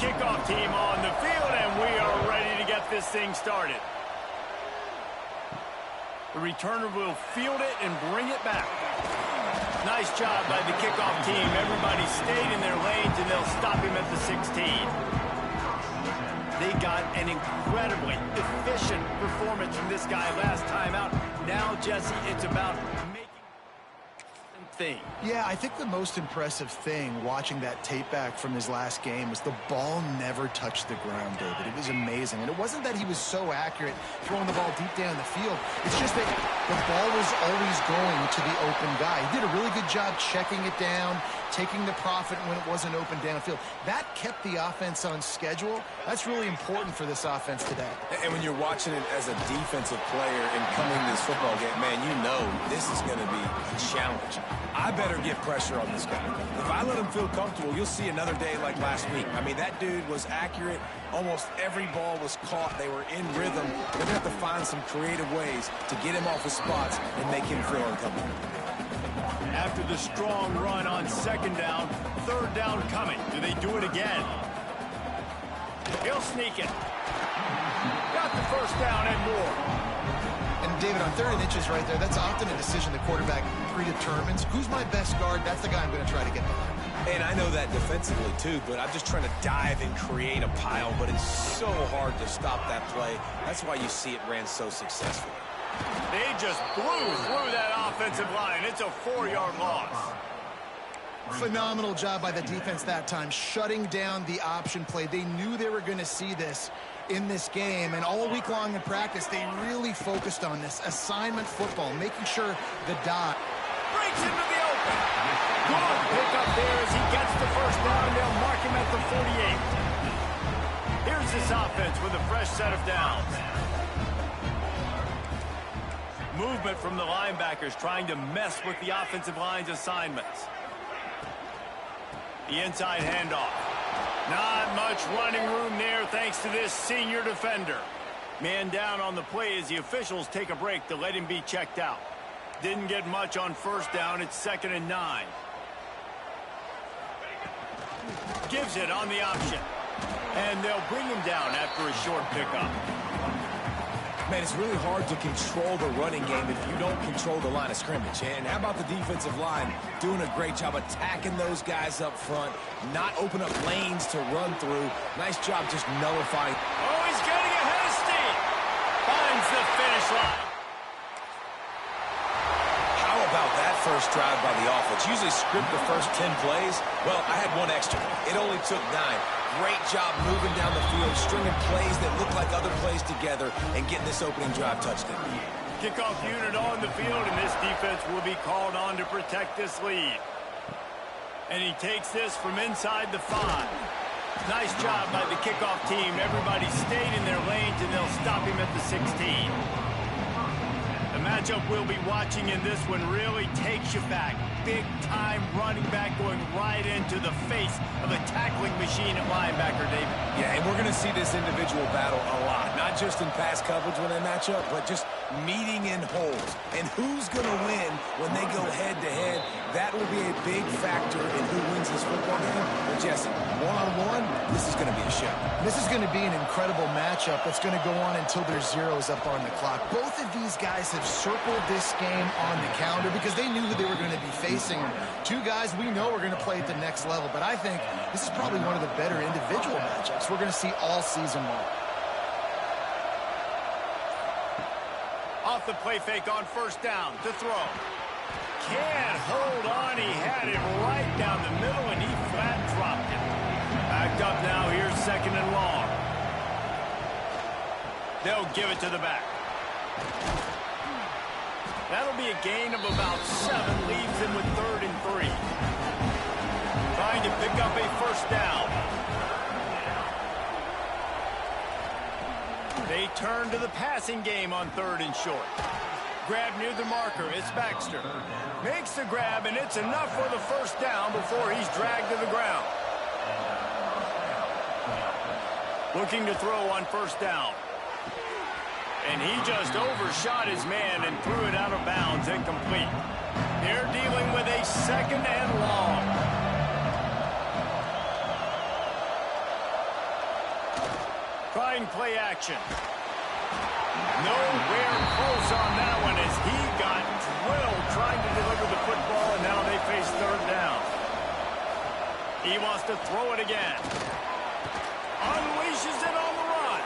kickoff team on the field, and we are ready to get this thing started. The returner will field it and bring it back. Nice job by the kickoff team. Everybody stayed in their lanes, and they'll stop him at the 16. They got an incredibly efficient performance from this guy last time out. Now, Jesse, it's about making thing. Yeah, I think the most impressive thing watching that tape back from his last game was the ball never touched the ground, David. It was amazing. And it wasn't that he was so accurate throwing the ball deep down the field. It's just that the ball was always going to the open guy. He did a really good job checking it down, taking the profit when it wasn't open downfield. That kept the offense on schedule. That's really important for this offense today. And when you're watching it as a defensive player and coming to this football game, man, you know this is going to be a challenge. I better get pressure on this guy. If I let him feel comfortable, you'll see another day like last week. I mean, that dude was accurate. Almost every ball was caught. They were in rhythm. They're going to have to find some creative ways to get him off his spots and make him feel uncomfortable. After the strong run on second down, third down coming. Do they do it again? He'll sneak it. Got the first down and more. And David, on 3rd and inches right there, that's often a decision the quarterback predetermines. Who's my best guard? That's the guy I'm going to try to get behind. And I know that defensively too, but I'm just trying to dive and create a pile, but it's so hard to stop that play. That's why you see it ran so successfully. They just blew through that offensive line. It's a 4-yard loss. Phenomenal job by the defense that time, shutting down the option play. They knew they were going to see this in this game, and all week long in practice, they really focused on this assignment football, making sure the dot breaks into the open. Good pick up there as he gets the first down. They'll mark him at the 48. Here's this offense with a fresh set of downs. Movement from the linebackers trying to mess with the offensive line's assignments. The inside handoff. Not much running room there thanks to this senior defender. Man down on the play as the officials take a break to let him be checked out. Didn't get much on first down. It's 2nd and 9. Gives it on the option. And they'll bring him down after a short pickup. Man, it's really hard to control the running game if you don't control the line of scrimmage. And how about the defensive line doing a great job attacking those guys up front, not open up lanes to run through. Nice job just nullifying. Oh, he's getting ahead of steam. Finds the finish line. How about that first drive by the offense? Usually script the first 10 plays. Well, I had one extra. It only took 9. Great job moving down the field, stringing plays that look like other plays together, and getting this opening drive touchdown. Kickoff unit on the field, and this defense will be called on to protect this lead. And he takes this from inside the 5. Nice job by the kickoff team. Everybody stayed in their lanes, and they'll stop him at the 16. The matchup we'll be watching in this one really takes you back. Big-time running back going right into the face of a tackling machine at linebacker, David. Yeah, and we're going to see this individual battle a lot. Not just in pass coverage when they match up, but just meeting in holes. And who's going to win when they go head-to-head? That will be a big factor in who wins this football game. But, Jesse, one-on-one, this is going to be a show. This is going to be an incredible matchup that's going to go on until there's zeros up on the clock. Both of these guys have circled this game on the calendar because they knew who they were going to be facing. Two guys we know are going to play at the next level, but I think this is probably one of the better individual matchups we're going to see all season long. Off the play fake on first down to throw. Can't hold on. He had it right down the middle, and he flat dropped it. Backed up now. Here's 2nd and long. They'll give it to the back. That'll be a gain of about 7. Leaves him with 3rd and 3. Trying to pick up a first down. They turn to the passing game on 3rd and short. Grab near the marker. It's Baxter. Makes the grab, and it's enough for the first down before he's dragged to the ground. Looking to throw on first down. And he just overshot his man and threw it out of bounds, incomplete. They're dealing with a 2nd and long. trying play action. Nowhere close on that one as he got drilled trying to deliver the football, and now they face third down. He wants to throw it again. Unleashes it on the run.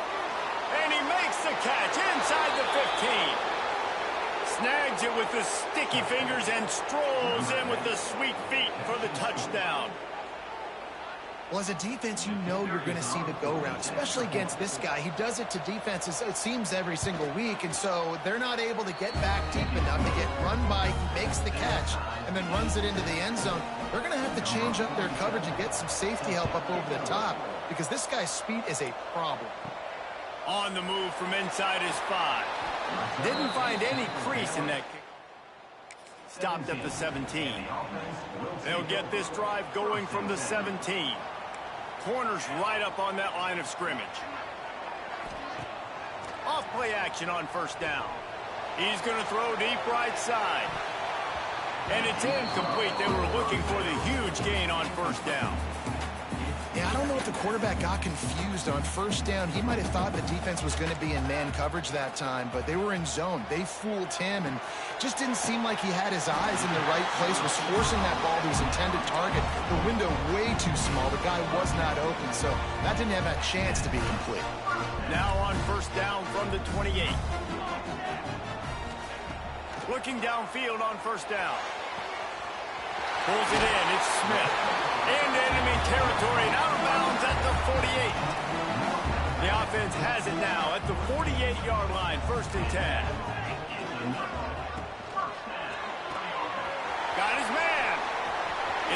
And he makes the catch inside the 15. Snags it with the sticky fingers and strolls in with the sweet feet for the touchdown. Well, as a defense, you know you're going to see the go-round, especially against this guy. He does it to defenses, it seems, every single week, and so they're not able to get back deep enough to get run by. He makes the catch and then runs it into the end zone. They're going to have to change up their coverage and get some safety help up over the top because this guy's speed is a problem. On the move from inside his 5. Didn't find any crease in that kick. Stopped at the 17. They'll get this drive going from the 17. Corners right up on that line of scrimmage. Off play action on first down. He's going to throw deep right side. And it's incomplete. They were looking for the huge gain on first down. Yeah, I don't know if the quarterback got confused on first down. He might have thought the defense was going to be in man coverage that time, but they were in zone. They fooled him and just didn't seem like he had his eyes in the right place, was forcing that ball to his intended target. The window way too small. The guy was not open, so that didn't have a chance to be complete. Now on first down from the 28. Looking downfield on first down. Pulls it in. It's Smith. Into enemy territory and out of bounds at the 48. The offense has it now at the 48-yard line, 1st and 10. Got his man.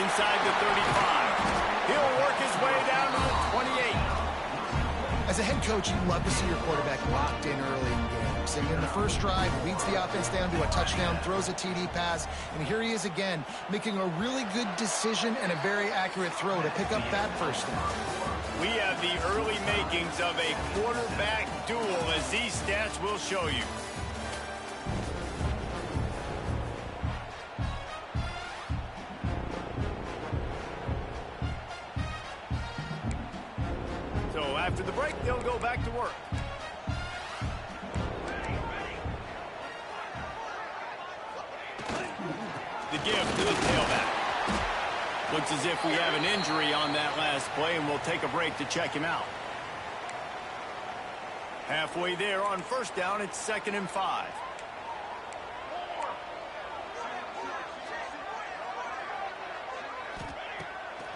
Inside the 35. He'll work his way down to the 28. As a head coach, you love to see your quarterback locked in early in games. And in the first drive, leads the offense down to a touchdown, throws a TD pass, and here he is again, making a really good decision and a very accurate throw to pick up that first down. We have the early makings of a quarterback duel, as these stats will show you. So after the break, they'll go back to work. The give to the tailback. Looks as if we have an injury on that last play, and we'll take a break to check him out. Halfway there on first down, it's 2nd and 5.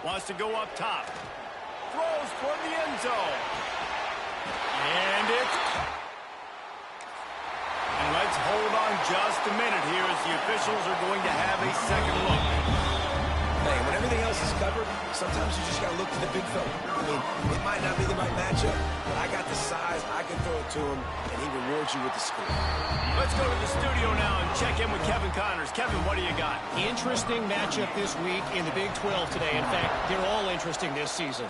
Wants to go up top. Throws toward the end zone. And it's... And let's hold on just a minute here as the officials are going to have a second look. Hey, when everything else is covered, sometimes you just got to look to the big fella. I mean, it might not be the right matchup, but I got the size, I can throw it to him, and he rewards you with the score. Let's go to the studio now and check in with Kevin Connors. Kevin, what do you got? Interesting matchup this week in the Big 12 today. In fact, they're all interesting this season.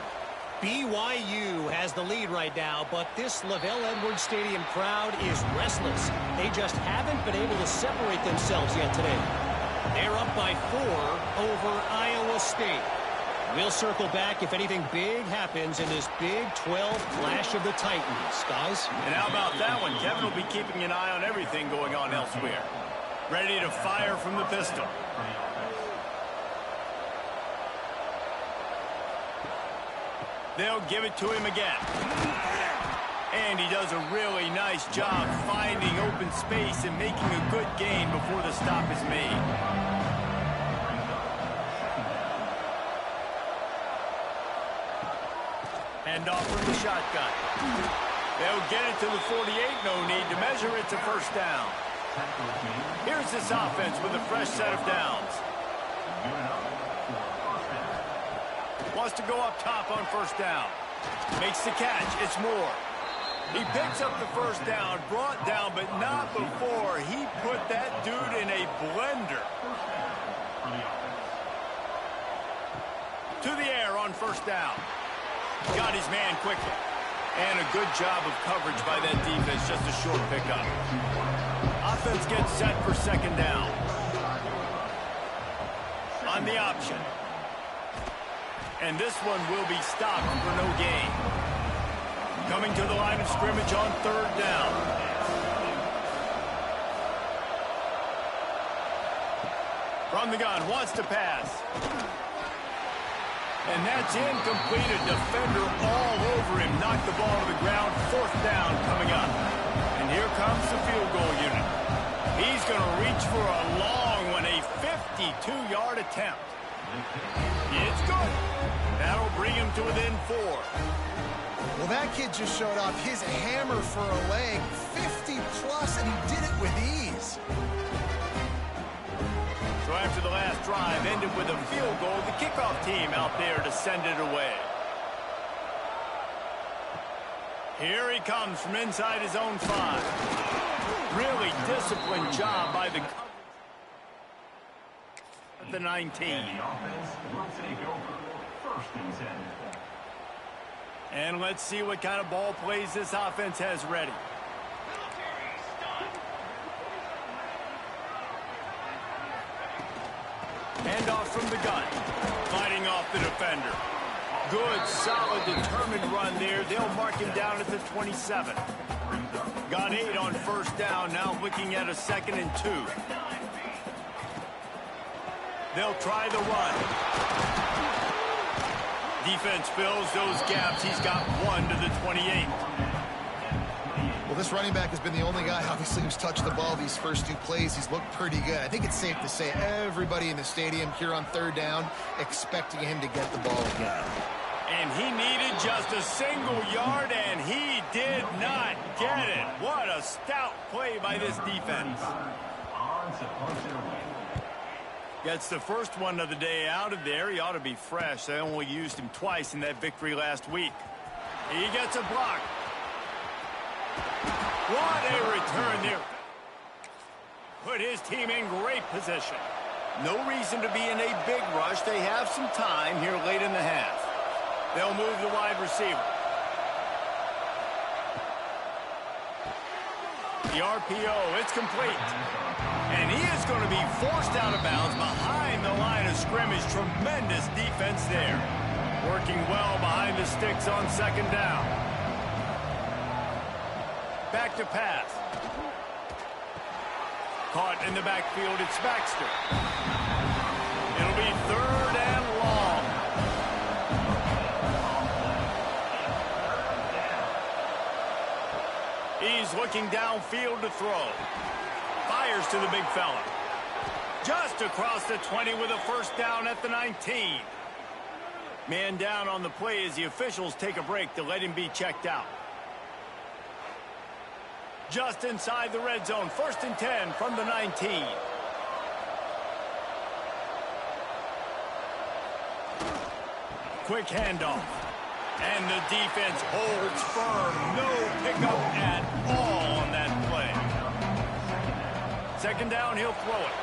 BYU has the lead right now, but this Lavelle Edwards Stadium crowd is restless. They just haven't been able to separate themselves yet today. They're up by 4 over Iowa State. We'll circle back if anything big happens in this Big 12 clash of the Titans. Guys? And how about that one? Kevin will be keeping an eye on everything going on elsewhere. Ready to fire from the pistol. They'll give it to him again. And he does a really nice job finding open space and making a good gain before the stop is made. Hand off from the shotgun. They'll get it to the 48. No need to measure. It's a first down. Here's this offense with a fresh set of downs. Wants to go up top on first down. Makes the catch. It's Moore. He picks up the first down, brought down, but not before he put that dude in a blender. To the air on first down. Got his man quickly. And a good job of coverage by that defense, just a short pickup. Offense gets set for second down. On the option. And this one will be stopped for no gain. Coming to the line of scrimmage on 3rd down. From the gun, wants to pass. And that's incomplete. A defender all over him. Knocked the ball to the ground. 4th down coming up. And here comes the field goal unit. He's going to reach for a long one, a 52-yard attempt. It's good. That'll bring him to within 4. Well, that kid just showed off his hammer for a leg, 50-plus, and he did it with ease. So after the last drive ended with a field goal, the kickoff team out there to send it away. Here he comes from inside his own 5. Really disciplined job by the coverage at the 19. And the offense will take over. 1st and 10. And let's see what kind of ball plays this offense has ready. Handoff from the gun. Fighting off the defender. Good, solid, determined run there. They'll mark him down at the 27. Got 8 on 1st down. Now looking at a 2nd and 2. They'll try the run. Defense fills those gaps. He's got 1 to the 28. Well, this running back has been the only guy, obviously, who's touched the ball these first 2 plays. He's looked pretty good. I think it's safe to say everybody in the stadium here on 3rd down expecting him to get the ball again. And he needed just a single yard, and he did not get it. What a stout play by this defense. Gets the first one of the day out of there. He ought to be fresh. They only used him twice in that victory last week. He gets a block. What a return there. Put his team in great position. No reason to be in a big rush. They have some time here late in the half. They'll move the wide receiver. The RPO, it's complete. And he is going to be forced out of bounds behind the line of scrimmage. Tremendous defense there. Working well behind the sticks on 2nd down. Back to pass. Caught in the backfield, it's Baxter. It'll be 3rd and long. He's looking downfield to throw. Fires to the big fella. Just across the 20 with a 1st down at the 19. Man down on the play as the officials take a break to let him be checked out. Just inside the red zone. 1st and 10 from the 19. Quick handoff. And the defense holds firm. No pickup at all on that play. 2nd down, he'll throw it.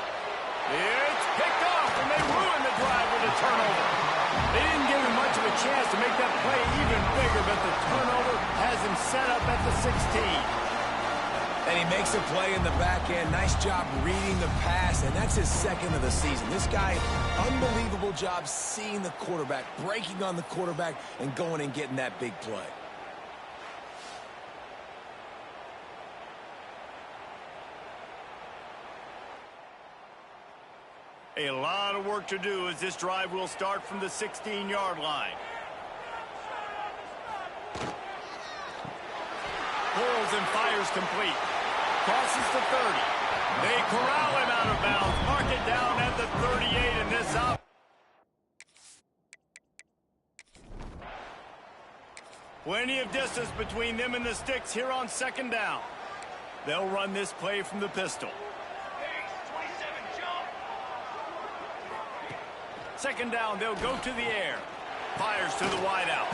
It's picked off, and they ruin the drive with a turnover. They didn't give him much of a chance to make that play even bigger, but the turnover has him set up at the 16. And he makes a play in the back end. Nice job reading the pass, and that's his 2nd of the season. This guy, unbelievable job seeing the quarterback, breaking on the quarterback, and going and getting that big play. A lot of work to do as this drive will start from the 16-yard line. Pulls and fires complete. Crosses the 30. They corral him out of bounds. Mark it down at the 38 in this up. Plenty of distance between them and the sticks here on 2nd down. They'll run this play from the pistol. 2nd down, they'll go to the air. Fires to the wideout.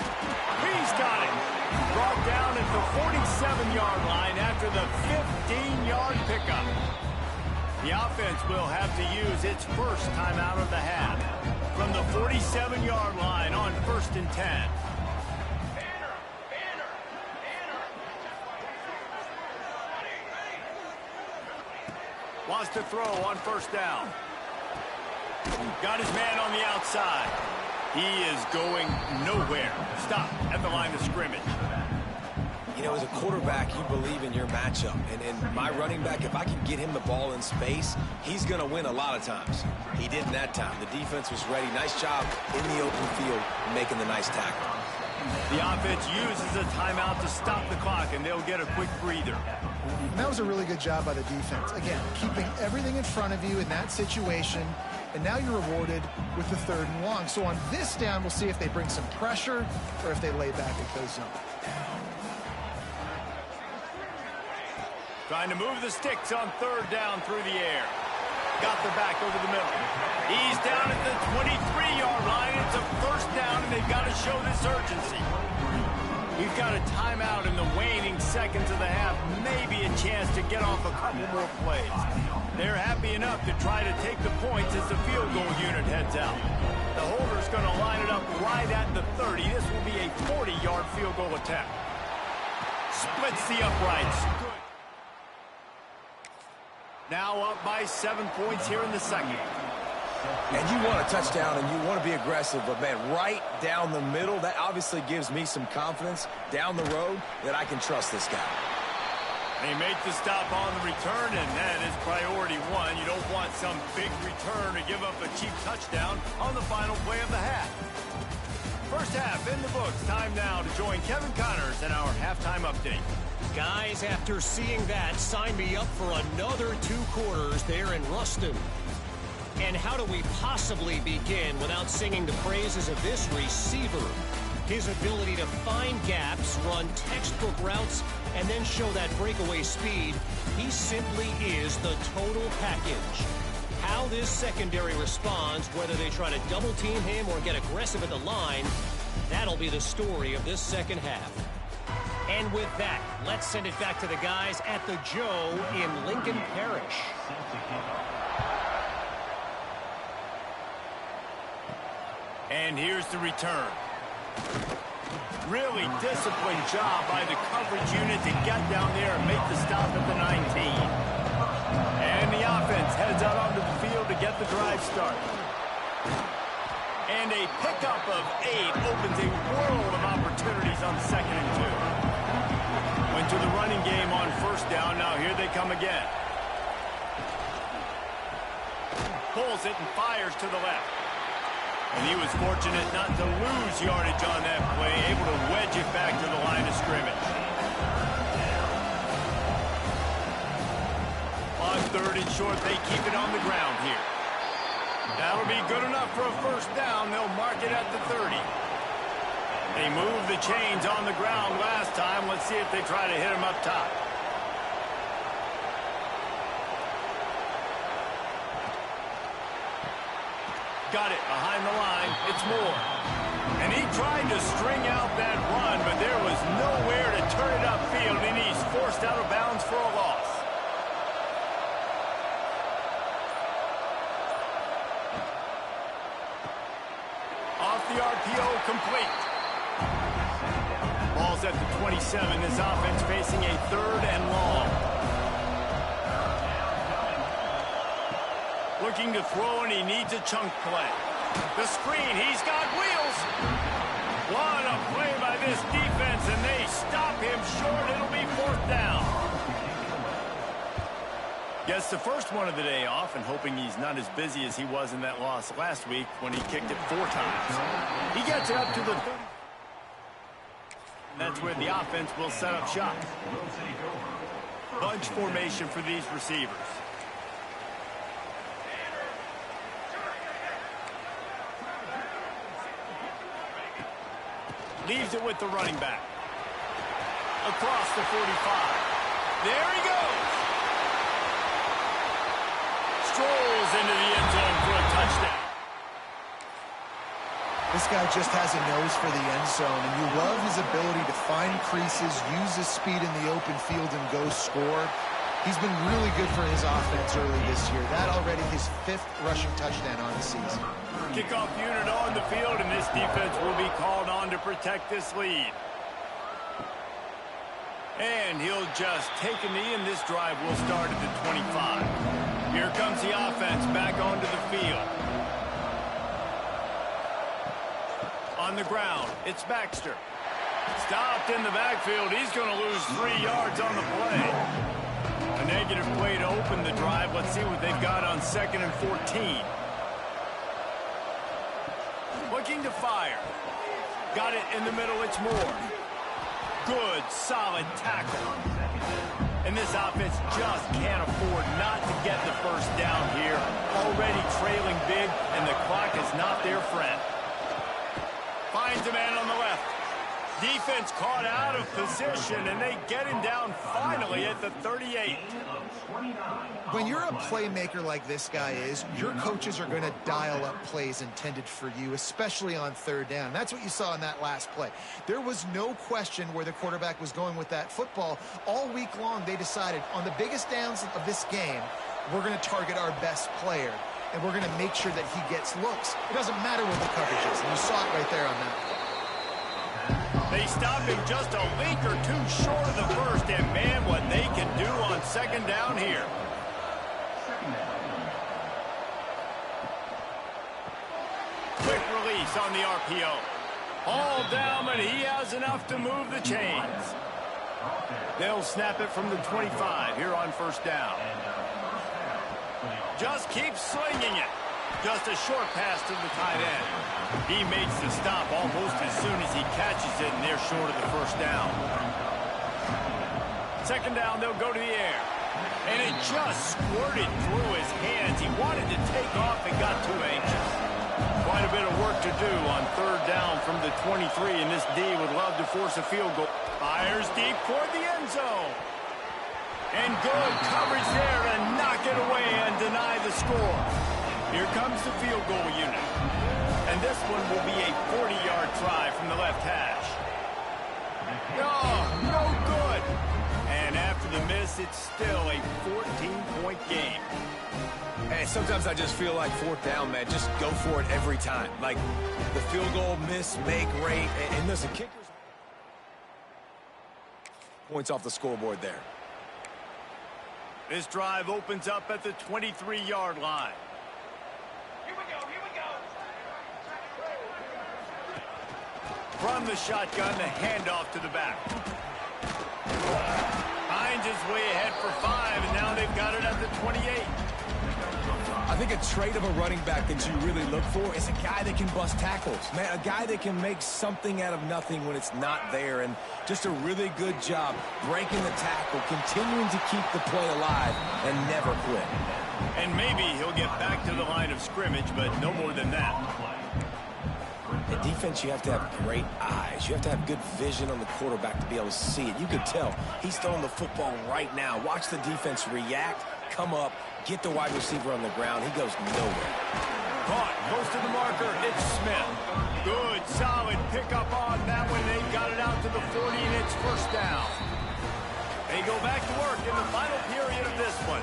He's got it. Brought down at the 47-yard line after the 15-yard pickup. The offense will have to use its first timeout of the half from the 47-yard line on 1st and 10. Wants to throw on 1st down. Got his man on the outside. He is going nowhere. Stop at the line of scrimmage. You know, as a quarterback, you believe in your matchup. And my running back, if I can get him the ball in space, he's going to win a lot of times. He didn't that time. The defense was ready. Nice job in the open field making the nice tackle. The offense uses a timeout to stop the clock, and they'll get a quick breather. And that was a really good job by the defense. Again, keeping everything in front of you in that situation, and now you're rewarded with the 3rd and long. So on this down, we'll see if they bring some pressure or if they lay back at the zone. Trying to move the sticks on 3rd down through the air. Got the back over the middle. He's down at the 23-yard line. It's a 1st down, and they've got to show this urgency. We've got a timeout in the waning seconds of the half. Maybe a chance to get off a couple more plays. They're happy enough to try to take the points as the field goal unit heads out. The holder's going to line it up right at the 30. This will be a 40-yard field goal attempt. Splits the uprights. Good. Now up by 7 points here in the second. And you want a touchdown and you want to be aggressive, but, man, right down the middle, that obviously gives me some confidence down the road that I can trust this guy. They make the stop on the return, and that is priority 1. You don't want some big return to give up a cheap touchdown on the final play of the half. First half in the books. Time now to join Kevin Connors in our halftime update. Guys, after seeing that, sign me up for another 2 quarters there in Ruston. And how do we possibly begin without singing the praises of this receiver? His ability to find gaps, run textbook routes, and then show that breakaway speed. He simply is the total package. How this secondary responds, whether they try to double team him or get aggressive at the line, that'll be the story of this second half. And with that, let's send it back to the guys at the Joe in Lincoln Parish. And here's the return. Really disciplined job by the coverage unit to get down there and make the stop at the 19. And the offense heads out onto the field to get the drive started. And a pickup of 8 opens a world of opportunities on 2nd and 2. Went to the running game on 1st down. Now here they come again. Pulls it and fires to the left. And he was fortunate not to lose yardage on that play, able to wedge it back to the line of scrimmage. On 3rd and short, they keep it on the ground here. That'll be good enough for a 1st down. They'll mark it at the 30. They moved the chains on the ground last time. Let's see if they try to hit him up top. Got it behind the line. It's Moore. And he tried to string out that run, but there was nowhere to turn it upfield, and he's forced out of bounds for a loss. Off the RPO, complete. Ball's at the 27. This offense facing a 3rd and long. Looking to throw, and he needs a chunk play. The screen, he's got wheels. What a play by this defense, and they stop him short. It'll be 4th down. Gets the first one of the day off, and hoping he's not as busy as he was in that loss last week when he kicked it 4 times. He gets it up to the 30. That's where the offense will set up shop. Bunch formation for these receivers. Leaves it with the running back. Across the 45. There he goes. Strolls into the end zone for a touchdown. This guy just has a nose for the end zone, and you love his ability to find creases, use his speed in the open field, and go score. He's been really good for his offense early this year. That already his 5th rushing touchdown on the season. Kickoff unit on the field, and this defense will be called on to protect this lead. And he'll just take a knee, and this drive will start at the 25. Here comes the offense back onto the field. On the ground, it's Baxter. Stopped in the backfield. He's going to lose 3 yards on the play. A negative play to open the drive. Let's see what they've got on 2nd and 14. Looking to fire. Got it in the middle. It's Moore. Good, solid tackle. And this offense just can't afford not to get the first down here. Already trailing big, and the clock is not their friend. Finds a man on the left. Defense caught out of position, and they get him down finally at the 38. When you're a playmaker like this guy is, your coaches are going to dial up plays intended for you, especially on 3rd down. That's what you saw in that last play. There was no question where the quarterback was going with that football. All week long, they decided on the biggest downs of this game, we're going to target our best player, and we're going to make sure that he gets looks. It doesn't matter what the coverage is, and you saw it right there on that play. They stopped him just a link or two short of the first, and man, what they can do on 2nd down here. Quick release on the RPO. All down, but he has enough to move the chains. They'll snap it from the 25 here on 1st down. Just keep slinging it. Just a short pass to the tight end. He makes the stop almost as soon as he catches it, and they're short of the 1st down. 2nd down, they'll go to the air. And it just squirted through his hands. He wanted to take off and got too anxious. Quite a bit of work to do on 3rd down from the 23, and this D would love to force a field goal. Fires deep toward the end zone. And good coverage there to knock it away and deny the score. Here comes the field goal unit. And this one will be a 40-yard try from the left hash. Oh, no good. And after the miss, it's still a 14-point game. Hey, sometimes I just feel like 4th down, man. Just go for it every time. Like the field goal, miss, make, rate. And listen, kickers. Points off the scoreboard there. This drive opens up at the 23-yard line. From the shotgun, the handoff to the back. Finds his way ahead for 5, and now they've got it at the 28. I think a trait of a running back that you really look for is a guy that can bust tackles. Man, a guy that can make something out of nothing when it's not there, and just a really good job breaking the tackle, continuing to keep the play alive, and never quit. And maybe he'll get back to the line of scrimmage, but no more than that. In defense, you have to have great eyes. You have to have good vision on the quarterback to be able to see it. You could tell he's throwing the football right now. Watch the defense react, come up, get the wide receiver on the ground. He goes nowhere. Caught, close to the marker. It's Smith. Good, solid pickup on that one. They got it out to the 40, and it's 1st down. They go back to work in the final period of this one.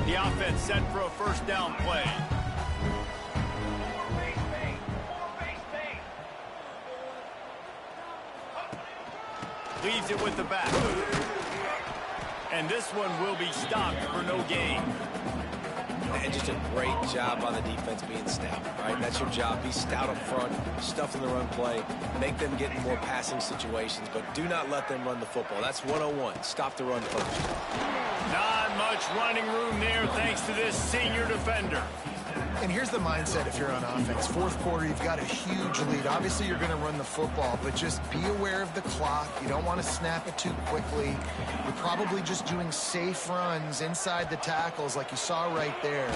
The offense set for a 1st down play. Leaves it with the back. And this one will be stopped for no gain. And just a great job by the defense being stout, right? That's your job. Be stout up front, stuff in the run play, make them get in more passing situations, but do not let them run the football. That's 101. Stop the run first. Not much running room there thanks to this senior defender. And here's the mindset if you're on offense. 4th quarter, you've got a huge lead. Obviously, you're going to run the football, but just be aware of the clock. You don't want to snap it too quickly. You're probably just doing safe runs inside the tackles like you saw right there.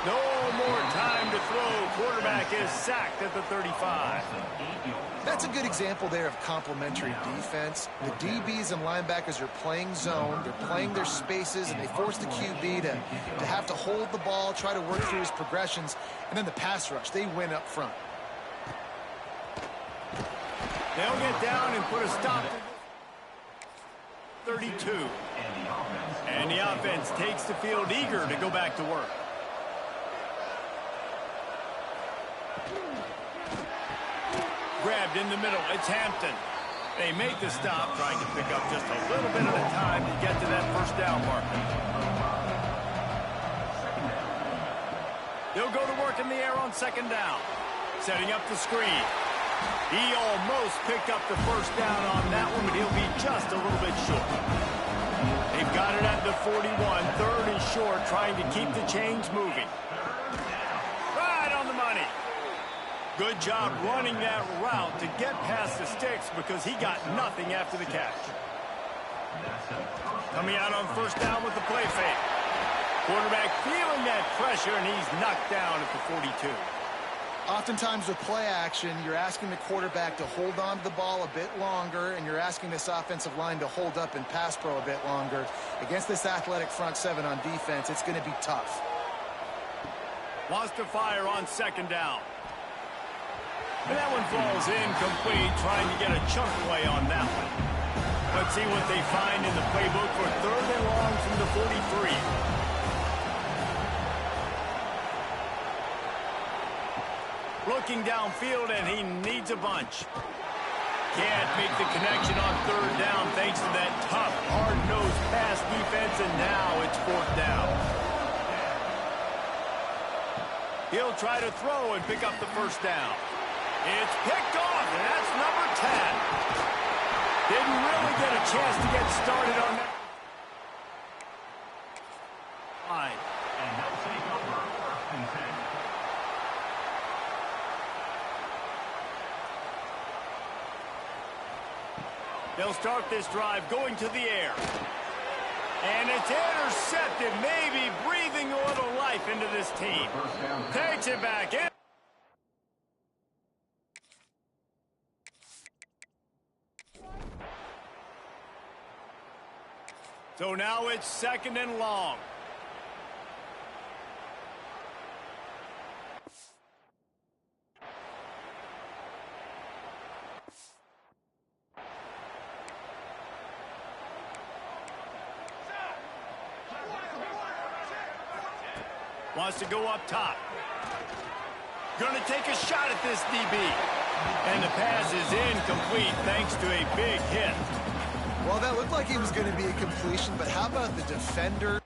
No more time to throw. Quarterback is sacked at the 35. That's a good example there of complementary defense. The DBs and linebackers are playing zone. They're playing their spaces, and they force the QB to have to hold the ball, try to work through his progressions, and then the pass rush. They win up front. They'll get down and put a stop to 32. And the offense takes the field eager to go back to work. Grabbed in the middle. It's Hampton. They make the stop, trying to pick up just a little bit at a time to get to that first down marker. They'll go to work in the air on second down. Setting up the screen. He almost picked up the first down on that one, but he'll be just a little bit short. They've got it at the 41, third and short, trying to keep the chains moving. Right on the money. Good job running that route to get past the sticks because he got nothing after the catch. Coming out on first down with the play fake. Quarterback feeling that pressure, and he's knocked down at the 42. Oftentimes with play action, you're asking the quarterback to hold on to the ball a bit longer, and you're asking this offensive line to hold up in pass pro a bit longer. Against this athletic front seven on defense, it's going to be tough. Wants to fire on second down. And that one falls incomplete, trying to get a chunk play on that one. Let's see what they find in the playbook for third and long from the 43. Looking downfield, and he needs a bunch. Can't make the connection on third down thanks to that tough, hard-nosed pass defense, and now it's fourth down. He'll try to throw and pick up the first down. It's picked off, and that's number 10. Didn't really get a chance to get started on that. Fine. And they'll take over first and 10. They'll start this drive going to the air. And it's intercepted, maybe breathing a little life into this team. Takes it back in. So now it's second and long. Wants to go up top. Going to take a shot at this DB. And the pass is incomplete thanks to a big hit. Well, that looked like it was going to be a completion, but how about the defender